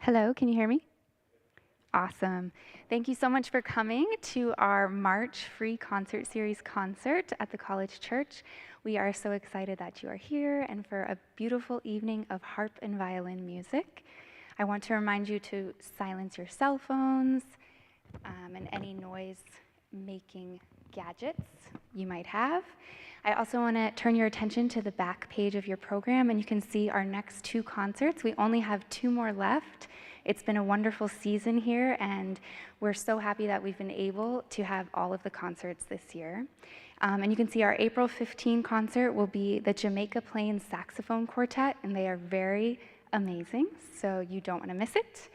Hello, can you hear me? Awesome. Thank you so much for coming to our March free concert series concert at the College Church. We are so excited that you are here and for a beautiful evening of harp and violin music. I want to remind you to silence your cell phones and any noise-making gadgets you might have. I also want to turn your attention to the back page of your program, and you can see our next two concerts. We only have two more left. It's been a wonderful season here, and we're so happy that we've been able to have all of the concerts this year. And you can see our April 15 concert will be the Jamaica Plains Saxophone Quartet, and they are very amazing, so you don't want to miss it.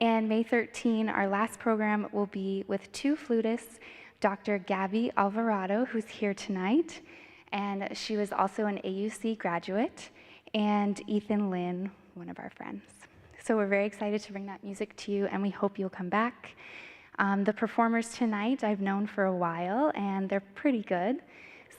And May 13, our last program will be with two flutists, Dr. Gabby Alvarado, who's here tonight, and she was also an AUC graduate, and Ethan Lynn, one of our friends. So we're very excited to bring that music to you, and we hope you'll come back. The performers tonight I've known for a while, and they're pretty good.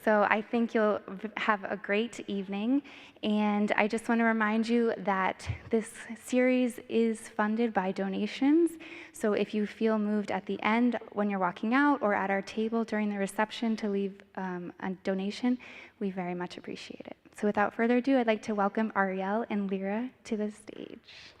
So I think you'll have a great evening. And I just want to remind you that this series is funded by donations. So if you feel moved at the end when you're walking out or at our table during the reception to leave a donation, we very much appreciate it. So without further ado, I'd like to welcome Ariel and Lyra to the stage.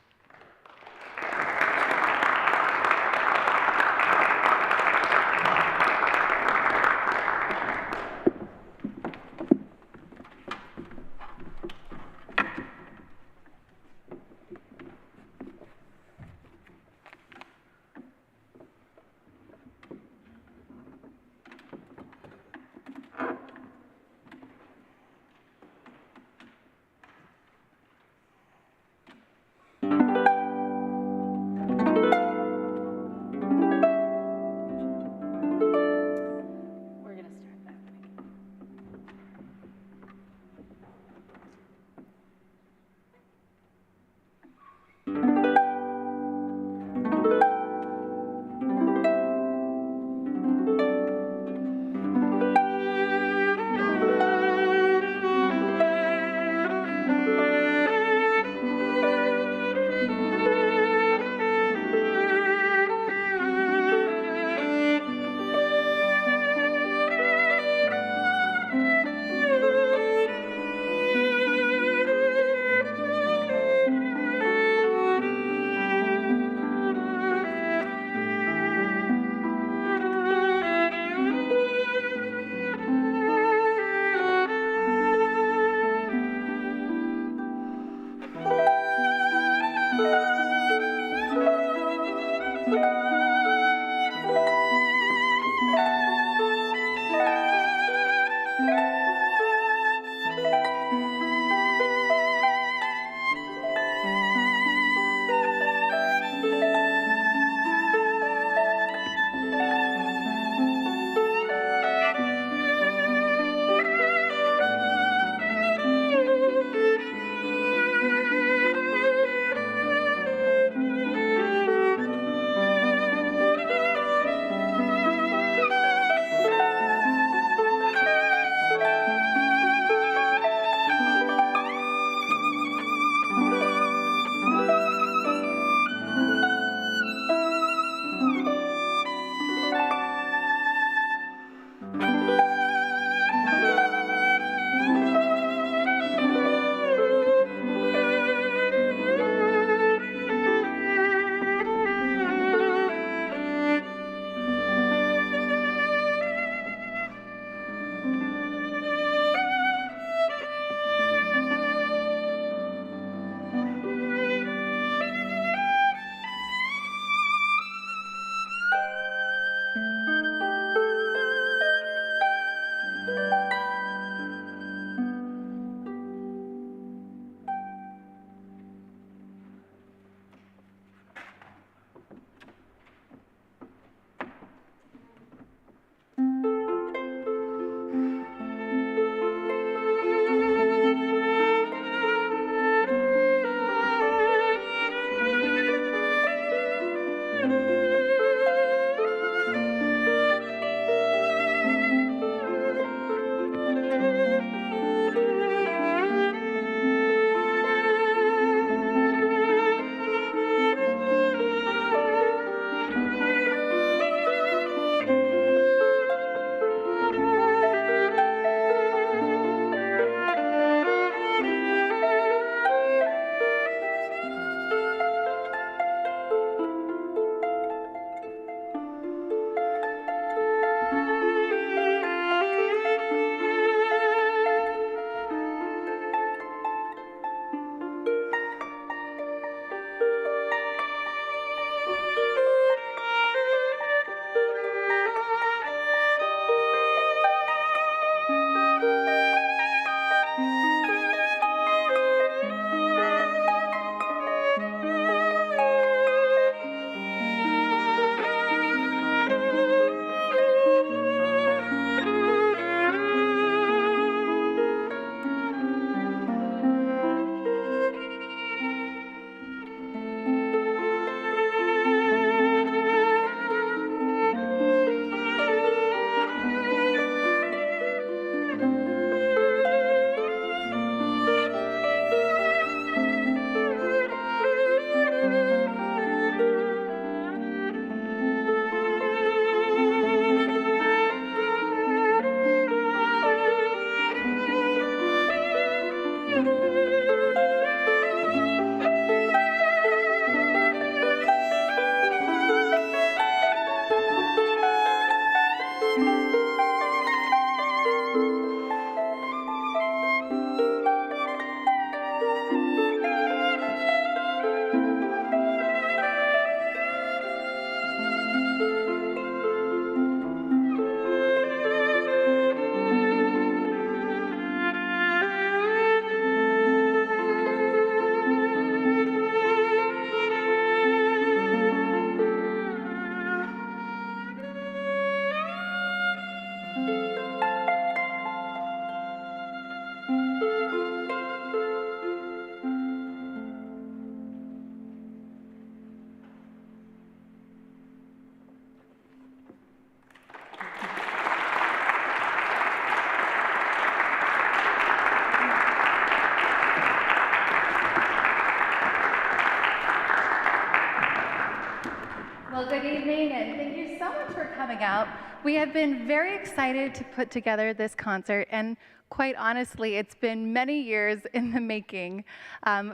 Well, good evening, and thank you so much for coming out. We have been very excited to put together this concert, and quite honestly, it's been many years in the making.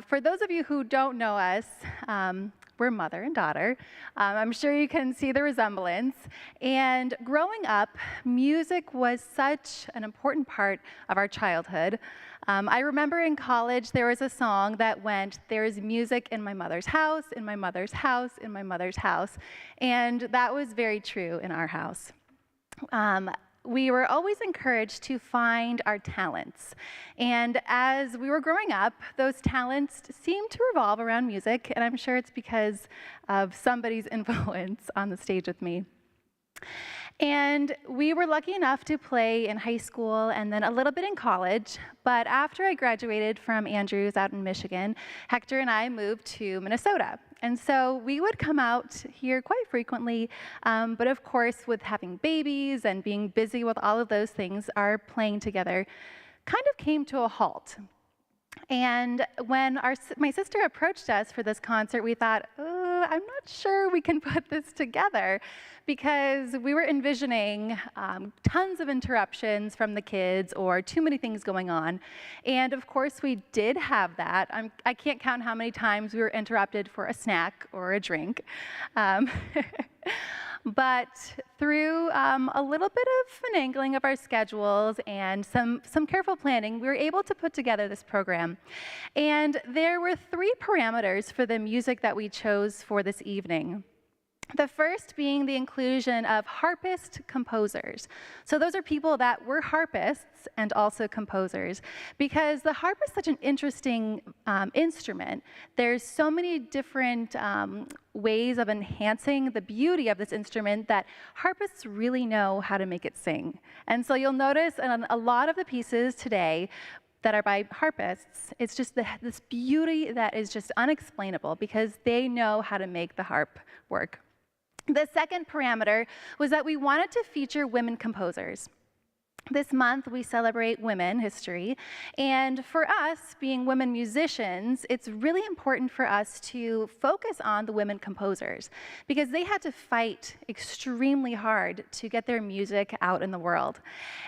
For those of you who don't know us, we're mother and daughter. I'm sure you can see the resemblance. And growing up, music was such an important part of our childhood. I remember in college there was a song that went, "There's music in my mother's house, in my mother's house, in my mother's house." And that was very true in our house. We were always encouraged to find our talents. And as we were growing up, those talents seemed to revolve around music, and I'm sure it's because of somebody's influence on the stage with me. And we were lucky enough to play in high school and then a little bit in college. But after I graduated from Andrews out in Michigan, Hector and I moved to Minnesota. And so we would come out here quite frequently. But of course, with having babies and being busy with all of those things, our playing together kind of came to a halt. And when my sister approached us for this concert, we thought, oh, I'm not sure we can put this together, because we were envisioning tons of interruptions from the kids or too many things going on. And of course, we did have that. I can't count how many times we were interrupted for a snack or a drink. But through a little bit of finagling of our schedules and some careful planning, we were able to put together this program. And there were 3 parameters for the music that we chose for this evening. The first being the inclusion of harpist composers. So those are people that were harpists and also composers, because the harp is such an interesting instrument. There's so many different ways of enhancing the beauty of this instrument that harpists really know how to make it sing. And so you'll notice in a lot of the pieces today that are by harpists, it's just this beauty that is just unexplainable, because they know how to make the harp work. The second parameter was that we wanted to feature women composers. This month, we celebrate women history, and for us, being women musicians, it's really important for us to focus on the women composers, because they had to fight extremely hard to get their music out in the world.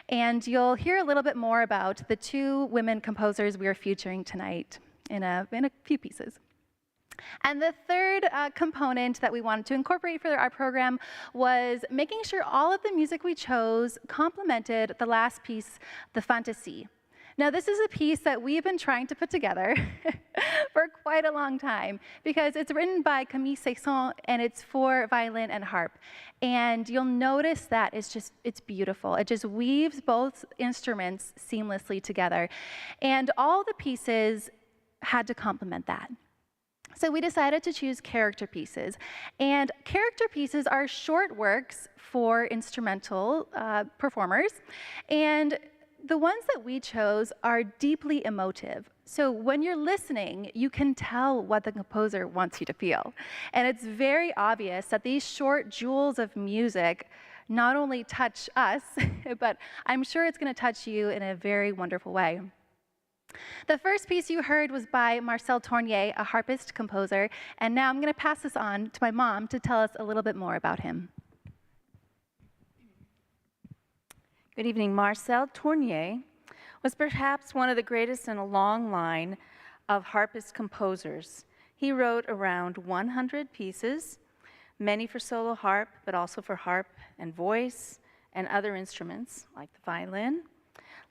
And you'll hear a little bit more about the 2 women composers we are featuring tonight in a few pieces. And the third component that we wanted to incorporate for our program was making sure all of the music we chose complemented the last piece, the Fantaisie. Now, this is a piece that we've been trying to put together for quite a long time, because it's written by Camille Saint-Saëns, and it's for violin and harp. And you'll notice that it's beautiful. It just weaves both instruments seamlessly together. And all the pieces had to complement that. So we decided to choose character pieces. And character pieces are short works for instrumental performers. And the ones that we chose are deeply emotive. So when you're listening, you can tell what the composer wants you to feel. And it's very obvious that these short jewels of music not only touch us, but I'm sure it's going to touch you in a very wonderful way. The first piece you heard was by Marcel Tournier, a harpist composer, and now I'm going to pass this on to my mom to tell us a little bit more about him. Good evening. Marcel Tournier was perhaps one of the greatest in a long line of harpist composers. He wrote around 100 pieces, many for solo harp, but also for harp and voice and other instruments like the violin.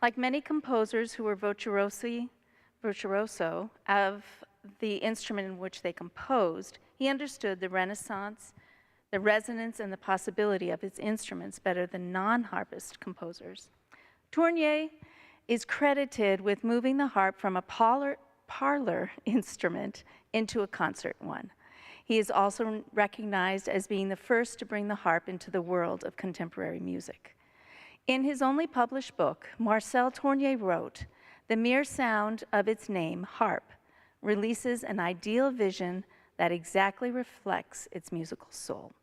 Like many composers who were virtuoso of the instrument in which they composed, he understood the Renaissance, the resonance, and the possibility of his instruments better than non-harpist composers. Tournier is credited with moving the harp from a parlor instrument into a concert one. He is also recognized as being the first to bring the harp into the world of contemporary music. In his only published book, Marcel Tournier wrote, "The mere sound of its name, harp, releases an ideal vision that exactly reflects its musical soul."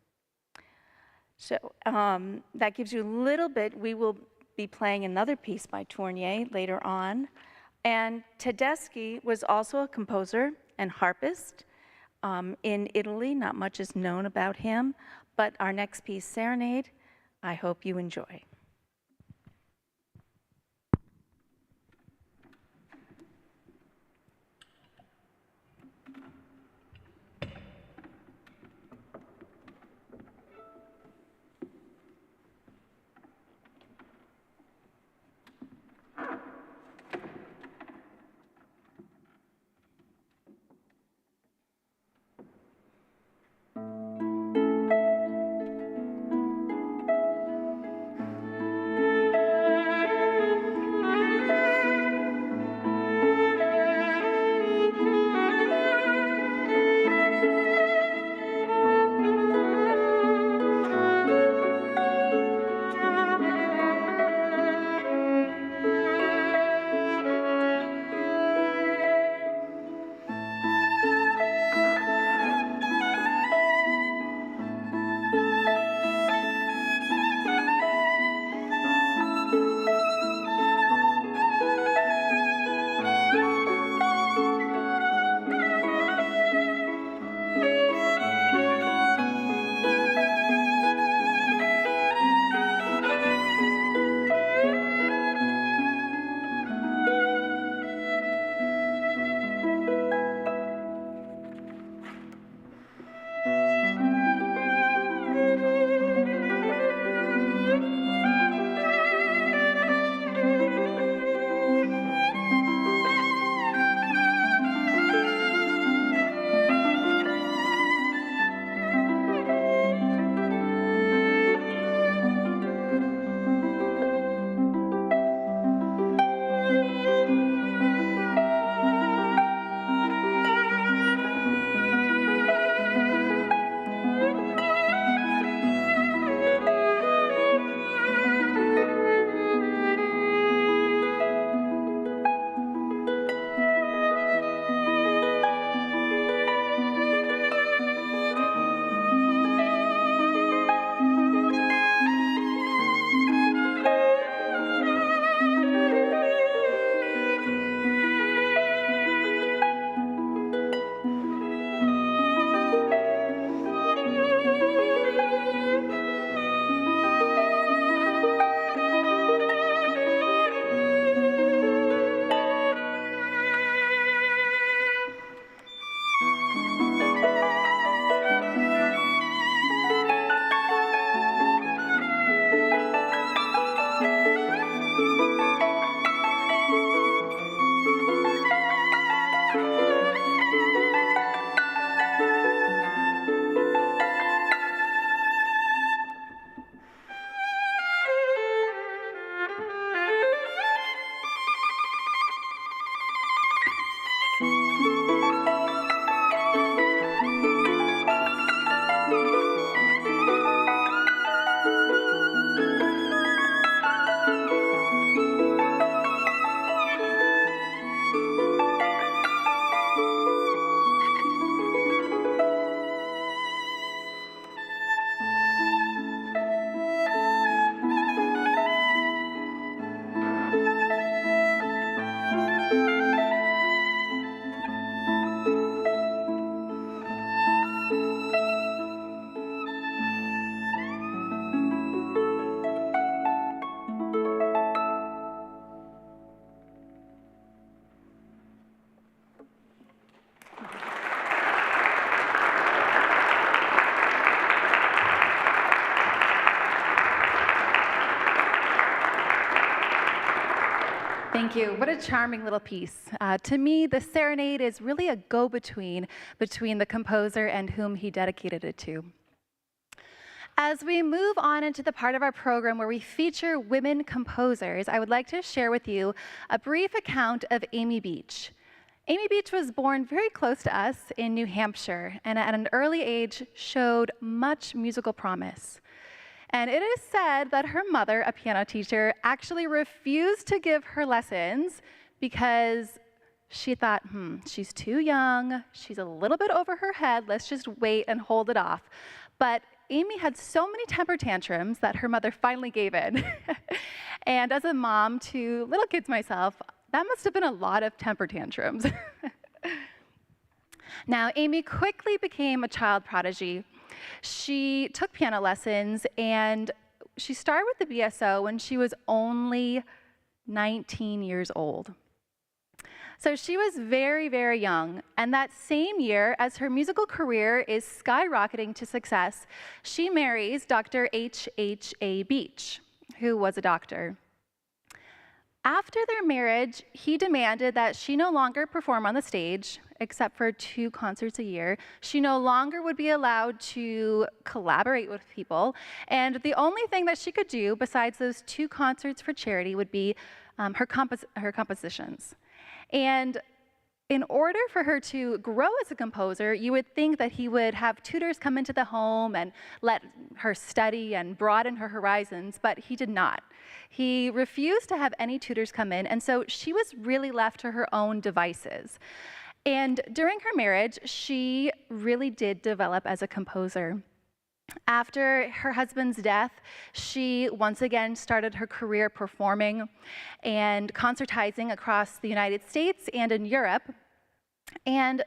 So that gives you a little bit. We will be playing another piece by Tournier later on. And Tedeschi was also a composer and harpist. in Italy. Not much is known about him, but our next piece, Serenade, I hope you enjoy. Thank you. What a charming little piece. To me, the Serenade is really a go-between between the composer and whom he dedicated it to. As we move on into the part of our program where we feature women composers, I would like to share with you a brief account of Amy Beach. Amy Beach was born very close to us in New Hampshire, and at an early age showed much musical promise. And it is said that her mother, a piano teacher, actually refused to give her lessons because she thought, she's too young, she's a little bit over her head, let's just wait and hold it off. But Amy had so many temper tantrums that her mother finally gave in. And as a mom to little kids myself, that must have been a lot of temper tantrums. Now, Amy quickly became a child prodigy. She took piano lessons and she started with the BSO when she was only 19 years old. So she was very, very young, and that same year, as her musical career is skyrocketing to success, she marries Dr. H.H.A. Beach, who was a doctor. After their marriage, he demanded that she no longer perform on the stage, except for 2 concerts a year. She no longer would be allowed to collaborate with people, and the only thing that she could do besides those 2 concerts for charity would be her compositions. And in order for her to grow as a composer, you would think that he would have tutors come into the home and let her study and broaden her horizons, but he did not. He refused to have any tutors come in, and so she was really left to her own devices. And during her marriage, she really did develop as a composer. After her husband's death, she once again started her career performing and concertizing across the United States and in Europe. And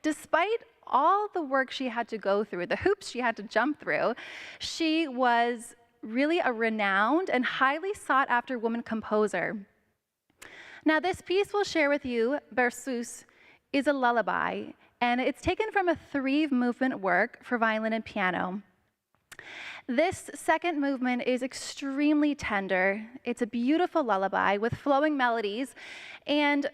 despite all the work she had to go through, the hoops she had to jump through, she was really a renowned and highly sought after woman composer. Now, this piece we'll share with you, Berceuse, is a lullaby, and it's taken from a 3-movement work for violin and piano. This second movement is extremely tender. It's a beautiful lullaby with flowing melodies, and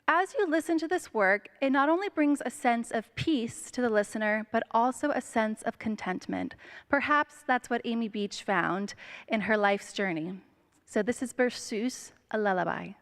as you listen to this work, it not only brings a sense of peace to the listener, but also a sense of contentment. Perhaps that's what Amy Beach found in her life's journey. So this is Berceuse, a lullaby.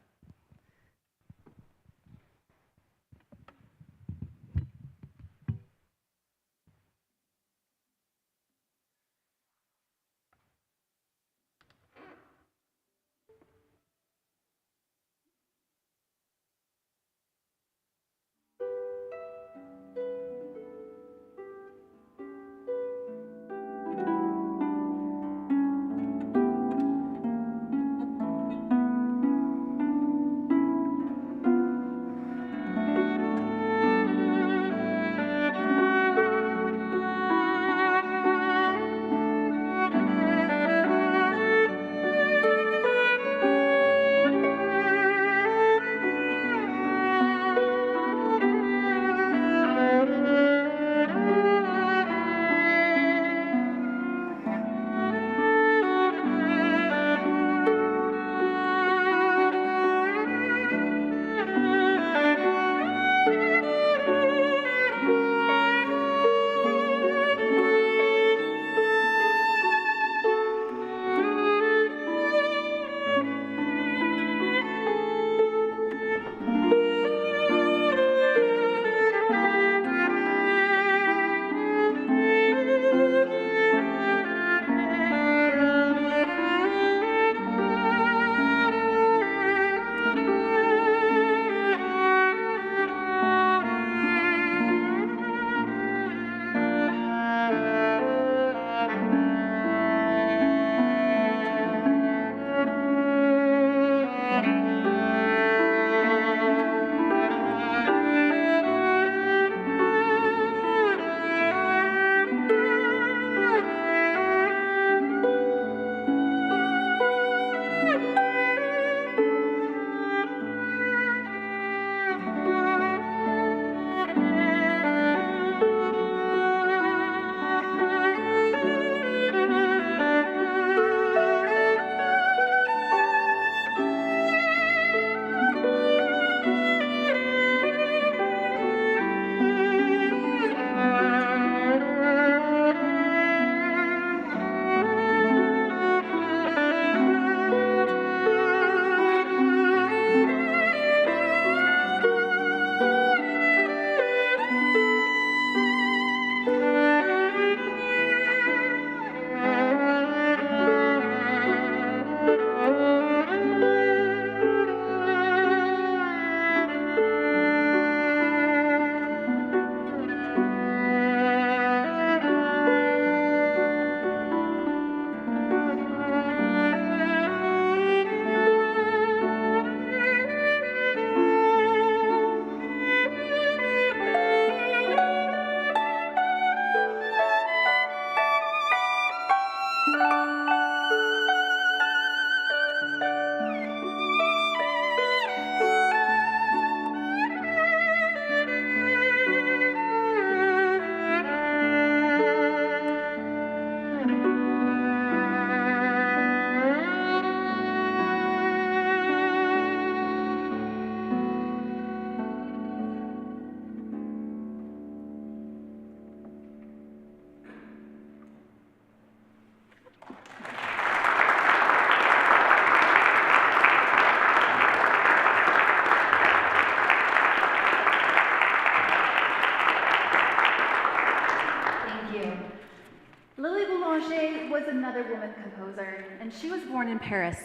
Lily Boulanger was another woman composer, and she was born in Paris.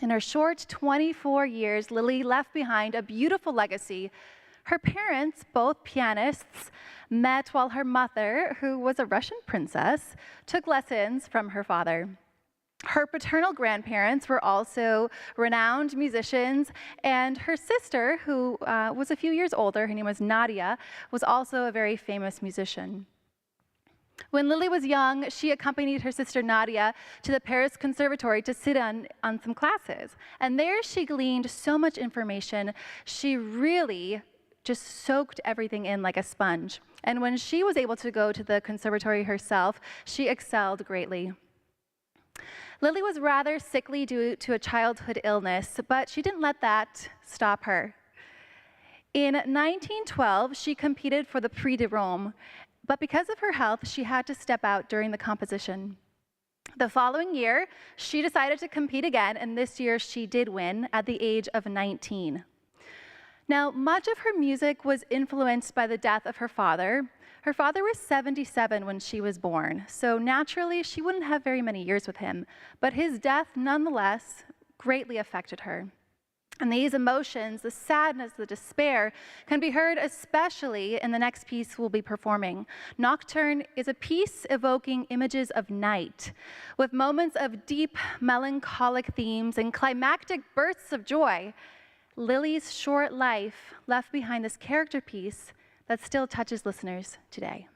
In her short 24 years, Lily left behind a beautiful legacy. Her parents, both pianists, met while her mother, who was a Russian princess, took lessons from her father. Her paternal grandparents were also renowned musicians, and her sister, who was a few years older, her name was Nadia, was also a very famous musician. When Lily was young, she accompanied her sister Nadia to the Paris Conservatory to sit on some classes. And there she gleaned so much information. She really just soaked everything in like a sponge. And when she was able to go to the conservatory herself, she excelled greatly. Lily was rather sickly due to a childhood illness, but she didn't let that stop her. In 1912, she competed for the Prix de Rome, but because of her health, she had to step out during the composition. The following year, she decided to compete again, and this year she did win at the age of 19. Now, much of her music was influenced by the death of her father. Her father was 77 when she was born, so naturally she wouldn't have very many years with him, but his death nonetheless greatly affected her. And these emotions, the sadness, the despair, can be heard especially in the next piece we'll be performing. Nocturne is a piece evoking images of night, with moments of deep melancholic themes and climactic bursts of joy. Lily's short life left behind this character piece that still touches listeners today.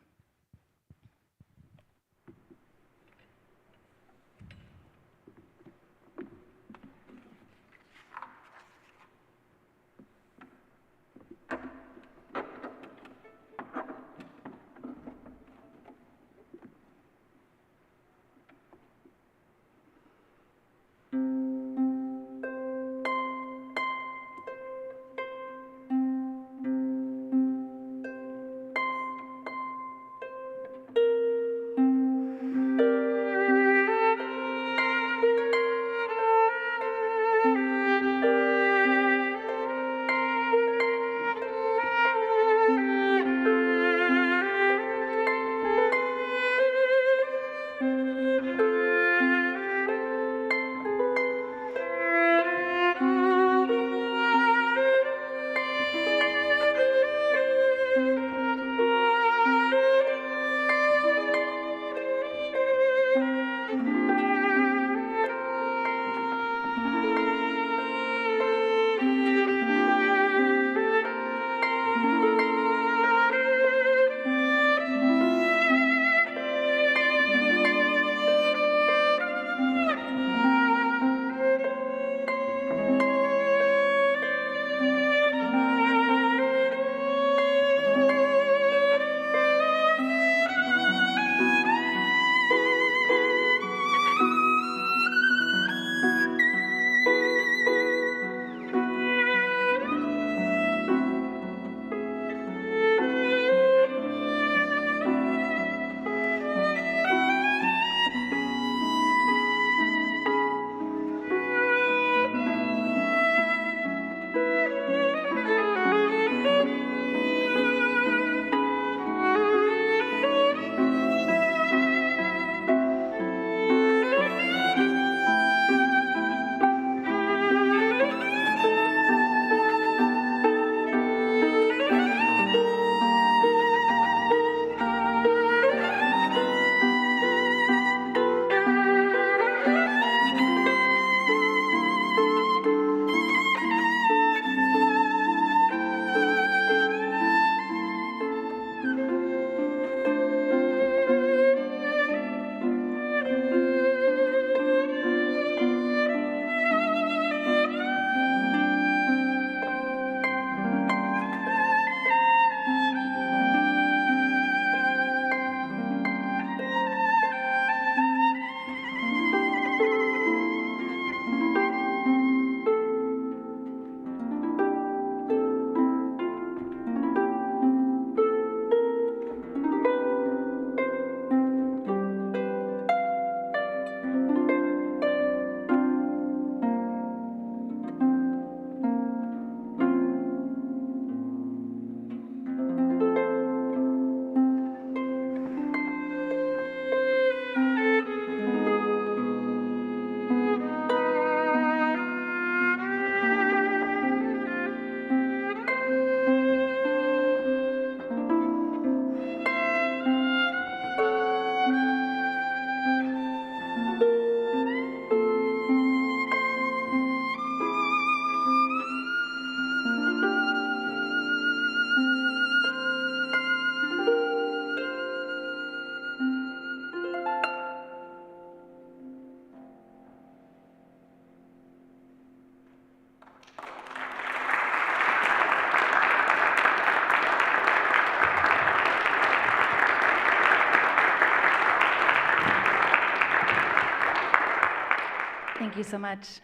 Thank you so much.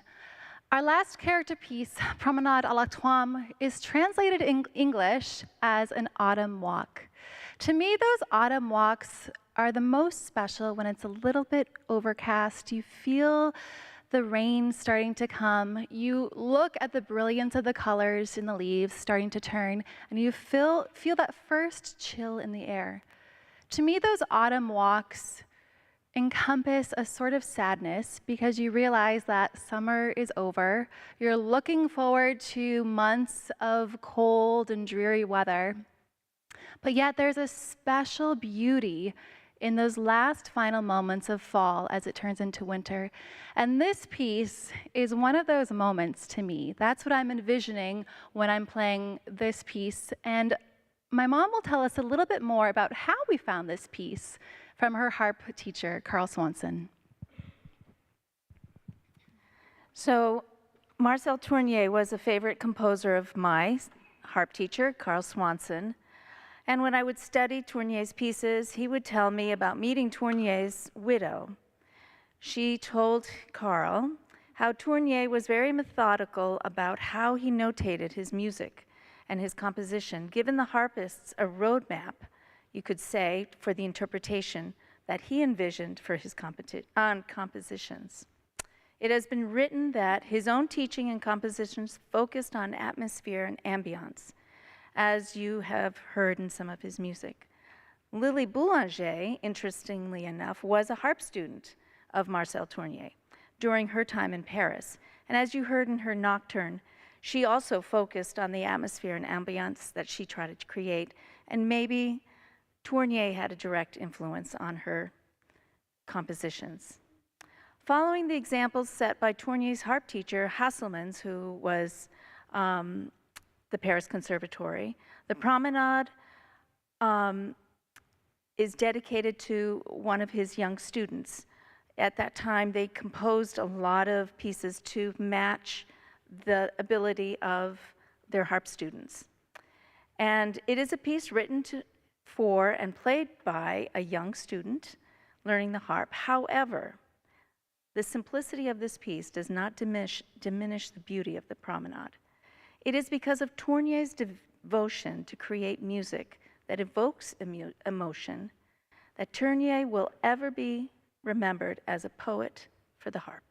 Our last character piece, Promenade à l'Automne, is translated in English as an autumn walk. To me, those autumn walks are the most special when it's a little bit overcast. You feel the rain starting to come. You look at the brilliance of the colors in the leaves starting to turn, and you feel that first chill in the air. To me, those autumn walks encompass a sort of sadness because you realize that summer is over. You're looking forward to months of cold and dreary weather. But yet there's a special beauty in those last final moments of fall as it turns into winter. And this piece is one of those moments to me. That's what I'm envisioning when I'm playing this piece. And my mom will tell us a little bit more about how we found this piece from her harp teacher, Carl Swanson. So Marcel Tournier was a favorite composer of my harp teacher, Carl Swanson. And when I would study Tournier's pieces, he would tell me about meeting Tournier's widow. She told Carl how Tournier was very methodical about how he notated his music and his composition, given the harpists a roadmap, you could say, for the interpretation that he envisioned for his compositions. It has been written that his own teaching and compositions focused on atmosphere and ambiance, as you have heard in some of his music. Lily Boulanger, interestingly enough, was a harp student of Marcel Tournier during her time in Paris. And as you heard in her nocturne, she also focused on the atmosphere and ambiance that she tried to create, and maybe Tournier had a direct influence on her compositions. Following the examples set by Tournier's harp teacher, Hasselmans, who was the Paris Conservatory, the Promenade is dedicated to one of his young students. At that time, they composed a lot of pieces to match the ability of their harp students. And it is a piece written for and played by a young student learning the harp. However, the simplicity of this piece does not diminish the beauty of the Promenade. It is because of Tournier's devotion to create music that evokes emotion that Tournier will ever be remembered as a poet for the harp.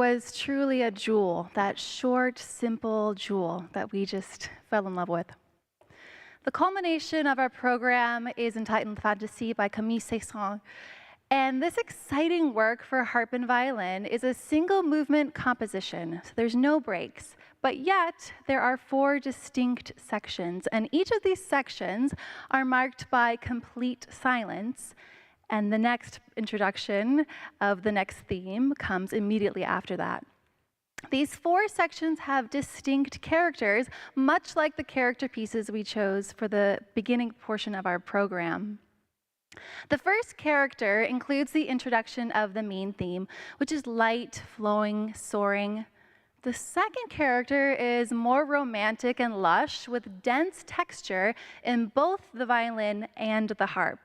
was truly a jewel, that short, simple jewel that we just fell in love with. The culmination of our program is entitled Fantasy by Camille Saint-Saëns. And this exciting work for harp and violin is a single movement composition, so there's no breaks. But yet, there are 4 distinct sections, and each of these sections are marked by complete silence, and the next introduction of the next theme comes immediately after that. These 4 sections have distinct characters, much like the character pieces we chose for the beginning portion of our program. The first character includes the introduction of the main theme, which is light, flowing, soaring. The second character is more romantic and lush, with dense texture in both the violin and the harp.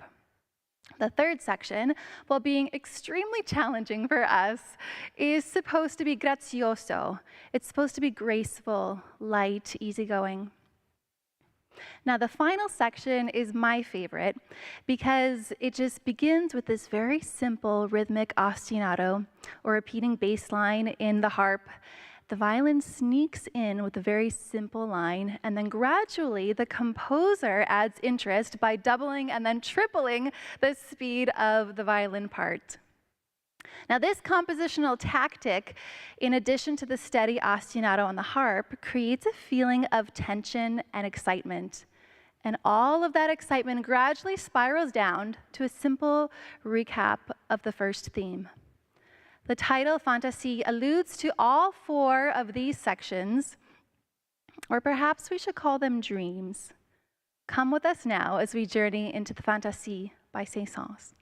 The third section, while being extremely challenging for us, is supposed to be grazioso. It's supposed to be graceful, light, easygoing. Now, the final section is my favorite because it just begins with this very simple rhythmic ostinato or repeating bass line in the harp. The violin sneaks in with a very simple line, and then gradually the composer adds interest by doubling and then tripling the speed of the violin part. Now, this compositional tactic, in addition to the steady ostinato on the harp, creates a feeling of tension and excitement. And all of that excitement gradually spirals down to a simple recap of the first theme. The title, Fantasy, alludes to all 4 of these sections, or perhaps we should call them dreams. Come with us now as we journey into the Fantasy by Saint-Saëns.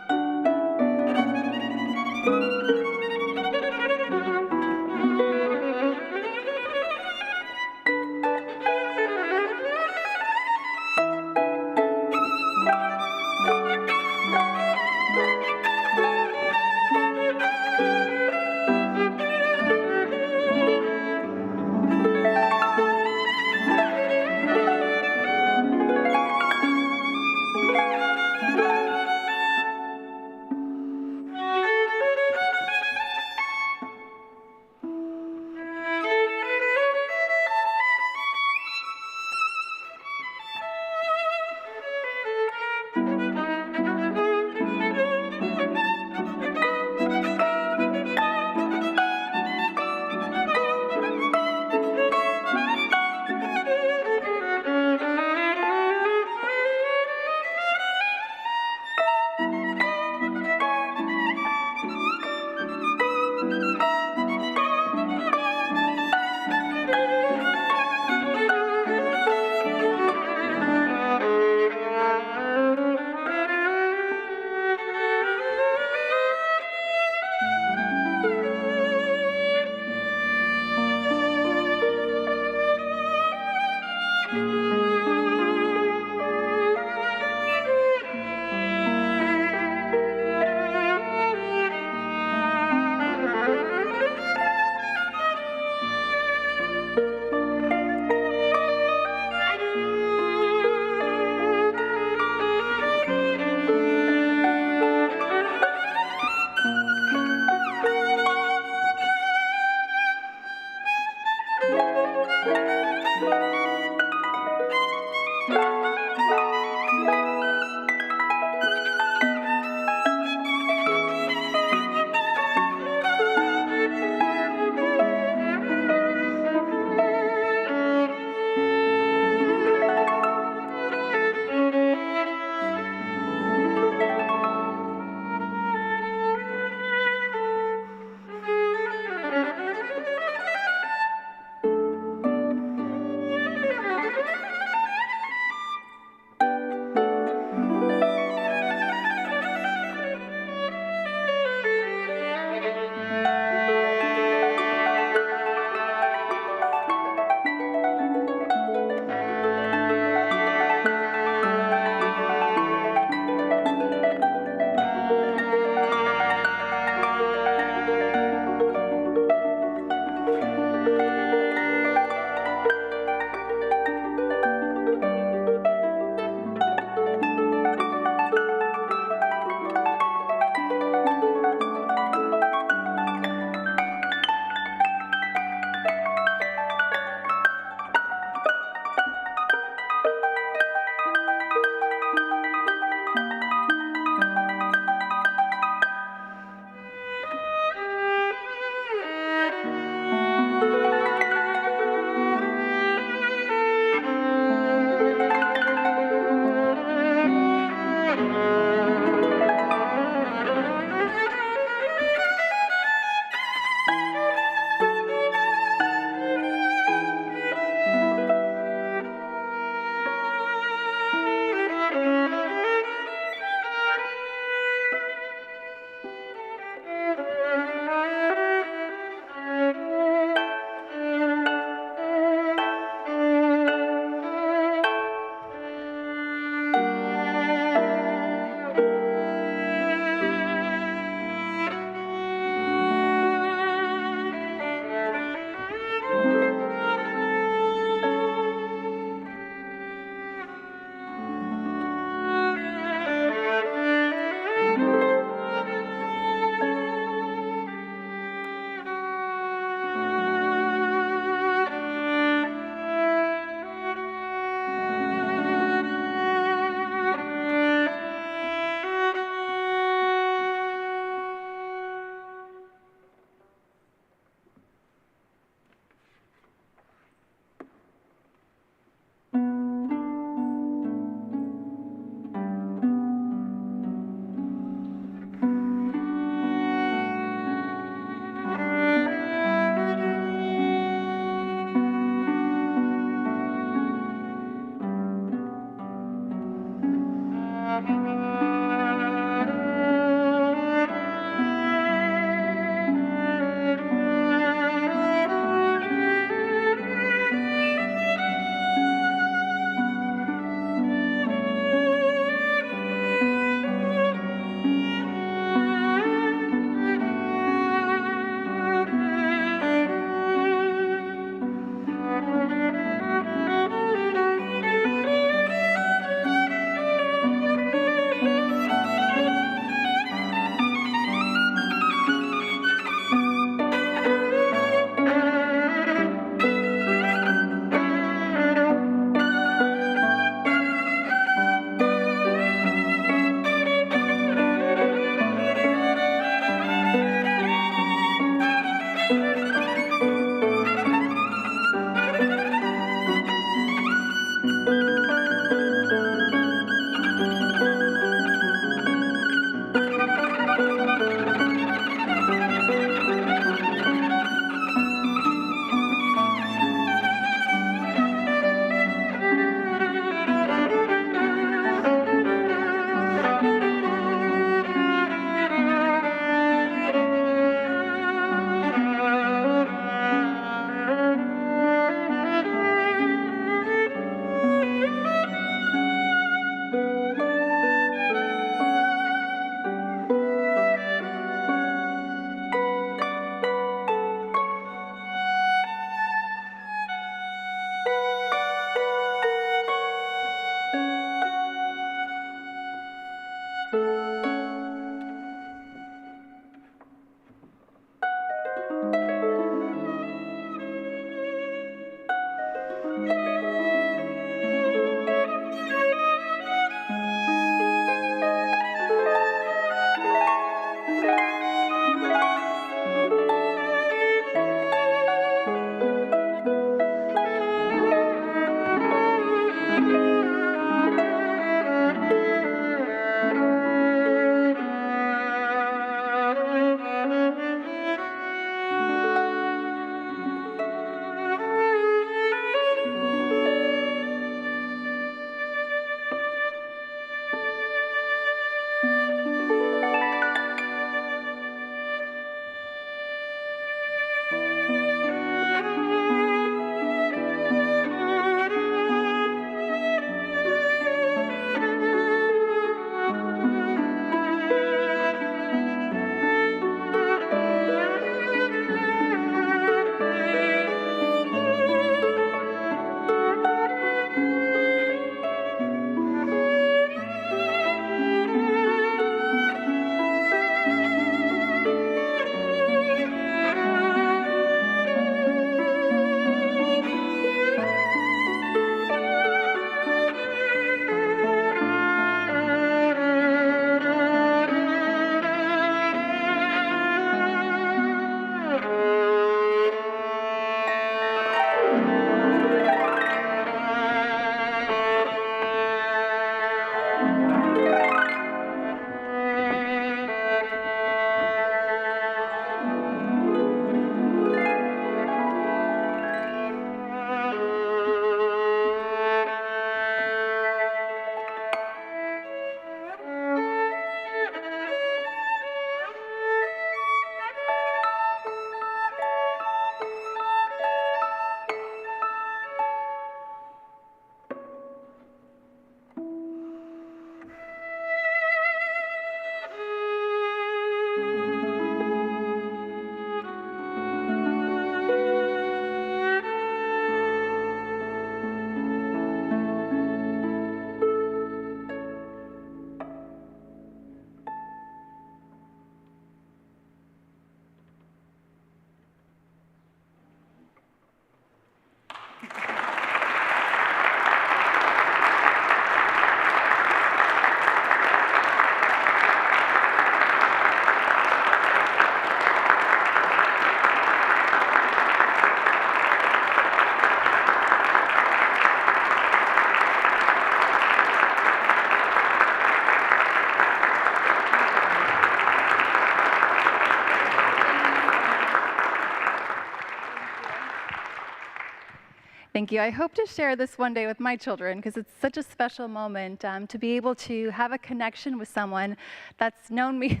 Thank you. I hope to share this one day with my children because it's such a special moment to be able to have a connection with someone that's known me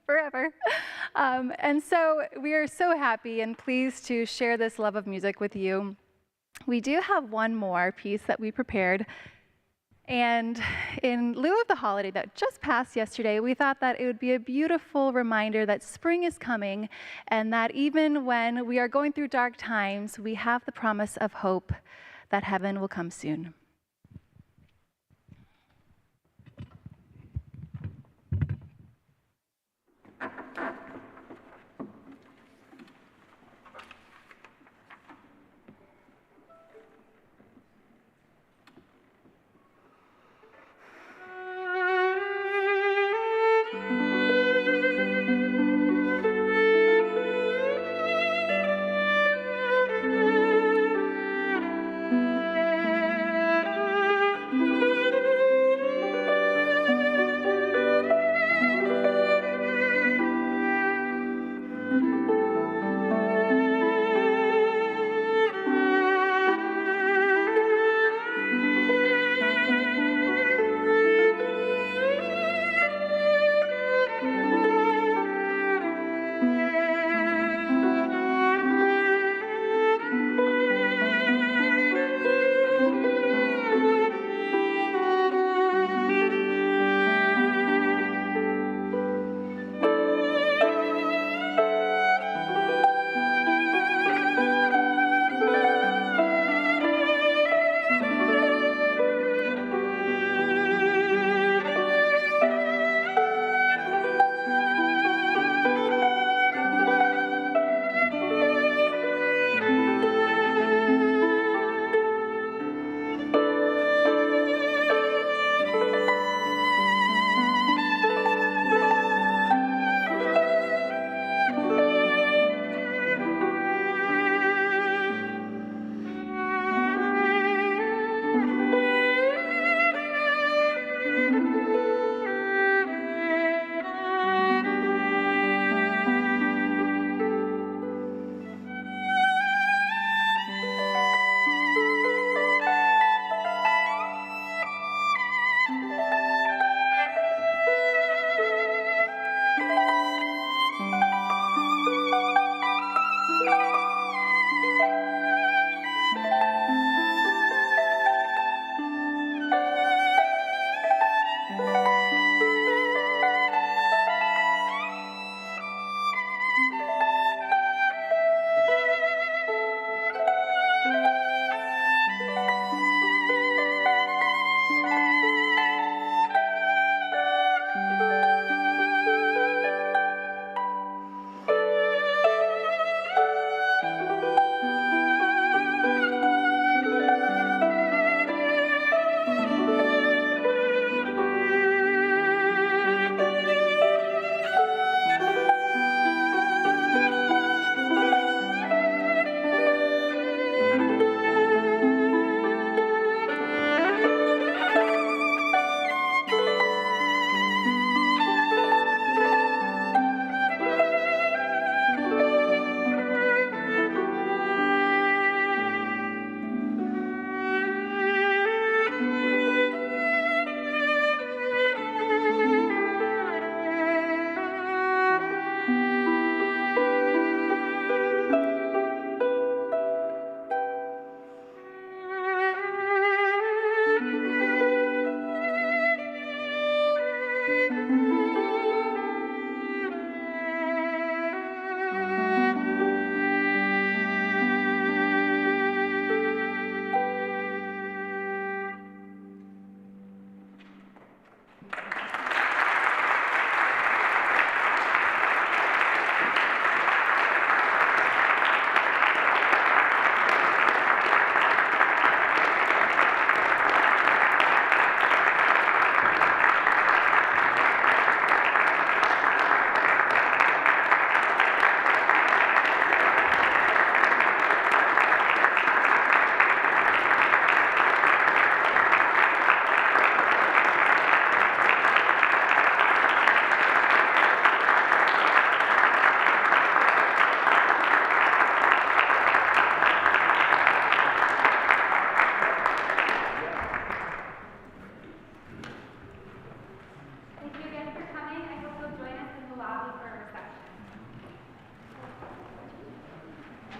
forever. And so we are so happy and pleased to share this love of music with you. We do have one more piece that we prepared. And in lieu of the holiday that just passed yesterday, we thought that it would be a beautiful reminder that spring is coming and that even when we are going through dark times, we have the promise of hope that heaven will come soon.